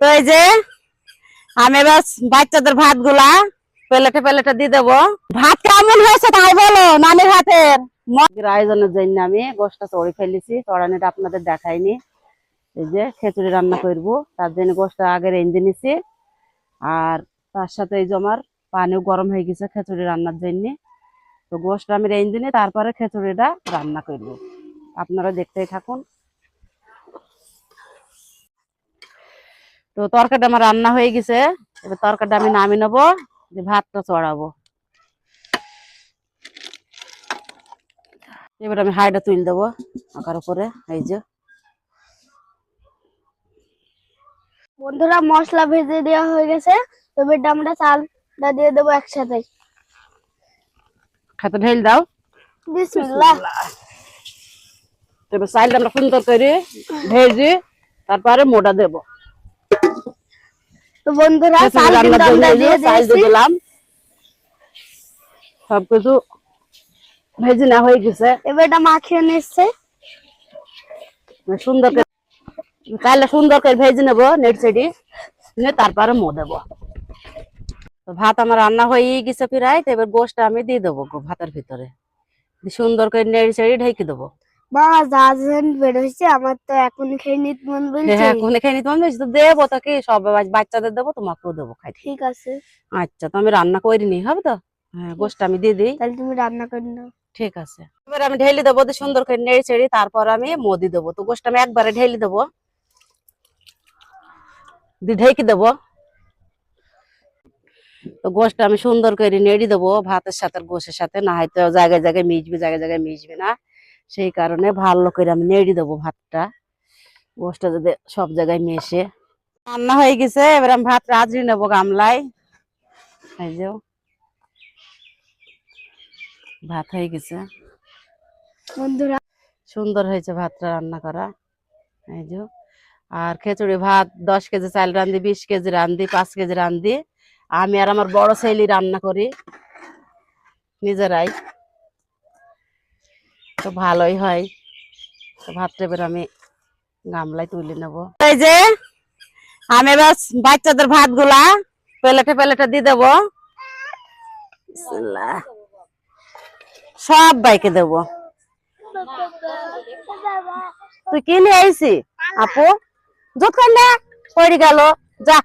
তো এই যে আমি এবার বাচ্চাদের ভাত গুলা প্লেটে প্লেটে দিয়ে দেবো। ভাত কেমন হয়েছে তাই বলো নানির হাতের। আয়োজনের জন্য আমি গোশটা চড়ে ফেলেছি, চড়ানিটা আপনাদের দেখাইনি। এই যে খিচুড়ি রান্না করবো, তার জন্য গোশটা আগে রেঁধে নিছি। আর তার সাথে এই যে আমার পানিও গরম হয়ে গেছে খিচুড়ি রান্নার জন্য। তো গোশটা আমি রেঁধে নিয়ে তারপরে খিচুড়িটা রান্না করবো, আপনারা দেখতেই থাকুন। তো তরকারিটা আমার রান্না হয়ে গেছে, এবার তরকারিটা আমি নামিয়ে নেবো, ভাতটা চড়াবো। এবার আমি হাইটা তুলে দেবো আকার উপরে। এই যে বন্ধুরা মশলা ভেজে দেওয়া হয়ে গেছে, তবে আমরা চালটা দিয়ে দেবো একসাথে। খেতে ঢেল দাও। বিসমিল্লাহ। এবার চালটা আমরা সুন্দর করে ভেজে তারপরে মোটা দেবো। তো বন্ধুরা চাল কিন্তু আমরা দিয়ে দিলাম, সবকিছু ভেজে না হয়ে গেছে। এবার এটা মাখিয়ে নিচ্ছে সুন্দর করে, চালটা সুন্দর করে ভেজে নেবো নেট সাইডে, তারপরে মো দেবো। তো ভাত আমার রান্না হয়ে গেছে প্রায়। এবার গোশটা আমি দিয়ে দেবো ভাতের ভিতরে, সুন্দর করে নেট সাইডে ঢেকে দেবো। মা জাজেন বের হইছে, আমার তো এখন খেয়ে নিতে মন বলছে। হ্যাঁ এখন খেয়ে নিতে মন বলছে, তো দেবো তাকে, সব বাচ্চাদের দেবো, তোমাকেও দেবো খাই। ঠিক আছে। আচ্ছা তো আমি রান্না করিনি, হবে তো? হ্যাঁ গোশটা আমি দিয়ে দিই। তাহলে তুমি রান্না করে নাও। ঠিক আছে। এবার আমি ঢেলে দেবো সুন্দর করে নেড়ে চেড়ে, তারপর আমি মদি দেবো। তো গোশটা আমি একবারে ঢেলে দেবো, ঢেকে দেবো। তো গোশটা আমি সুন্দর করে নেড়ে দেবো ভাতের সাথে, গোশের সাথে, না হয়তো জায়গায় জায়গায় মিশবে, জায়গায় জায়গায় মিশবে না। সেই কারণে ভালো করে আমি নেড়ে দেবো ভাতটা, গোশটা যাতে সব জায়গায় মেশে। রান্না হয়ে গেছে, এবার আমি ভাত রাঁধে নেবো গামলায়। এই যে ভাত হয়ে গেছে বন্ধুরা, সুন্দর হয়েছে ভাতটা রান্না করা। এই যে আর খিচুড়ি ভাত 10 কেজি চাল রান্ধি, 20 কেজি রান্ধি, 5 কেজি রান্ধি। আমি আর আমার বড় ছেলে রান্না করি নিজেরাই, তো ভালোই হয়। তো ভাতটা এবার আমি গামলায় তুলে নেব। এই যে আমি এবার বাচ্চাদের ভাত গুলা প্লেটে প্লেটে দিয়ে দেবো, সব বাইকে দেবো। তুই কি নিয়ে আইসি আপু? যতক্ষণ না পড়ে গেল, যা।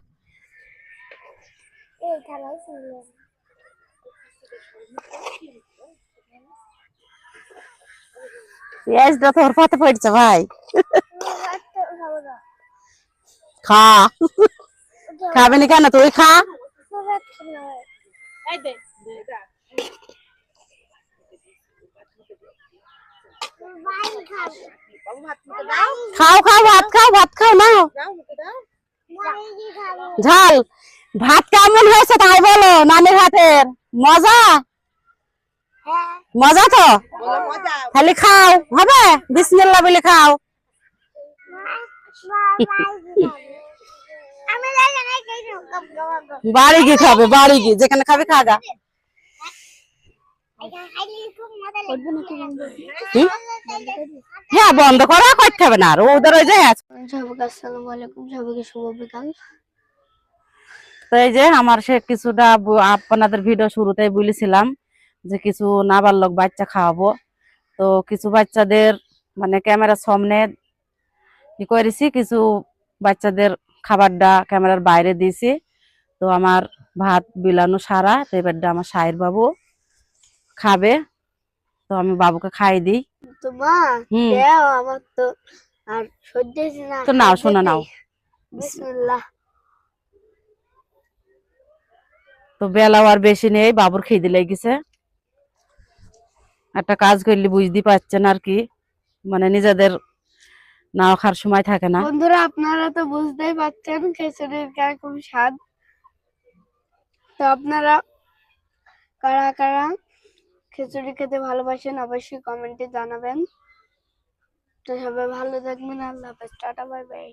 তোর পথে পড়ছে ভাই, খা। খাবে না কেন? তুই খা। খাও খাও ভাত খাও, ভাত খাও না। ঝাল ভাত কেমন হয়েছে তাই বলো নানির হাতের। মজা? মজা তো, খালি খাও, হবে? বিসমিল্লাহ বলে খাও। বাড়ি গিয়ে খাবে, বাড়ি গিয়ে যেখানে খাবে খাগা। হ্যাঁ বন্ধ করা, করতে হবে না আর ওদের ওই যে। আসসালামু আলাইকুম, সবাইকে শুভ বিকাল। তো এই যে আমার সে কিছুটা আপনাদের ভিডিও শুরুতেই বলেছিলাম যে কিছু নাবালক বাচ্চা খাওয়াবো। তো কিছু বাচ্চাদের মানে ক্যামেরার সামনে কি করেছি, কিছু বাচ্চাদের খাবারটা ক্যামেরার বাইরে দিয়েছি। তো আমার ভাত বিলানো সারা, তো এবারটা আমার সাহের বাবু খাবে, তো আমি বাবুকে খাই দিই। তো মা দাও, আমার তো আর সহ্য হচ্ছে না। তো নাও শোনা নাও। বিসমিল্লাহ। তো বেলাও আর বেশি নেই, বাবুর খিদে লেগেছে। একটা কাজ করলে বুঝতে পারছেন আর কি, মানে নিজেদের না খাওয়ার সময় থাকে না। বন্ধুরা আপনারা তো বুঝতেই পারছেন খিচুড়ির কিরকম স্বাদ। তো আপনারা কারা কারা খিচুড়ি খেতে ভালোবাসেন অবশ্যই কমেন্টে জানাবেন। তো সবাই ভালো থাকবেন, আল্লাহ হাফেজ, টাটা বাই বাই।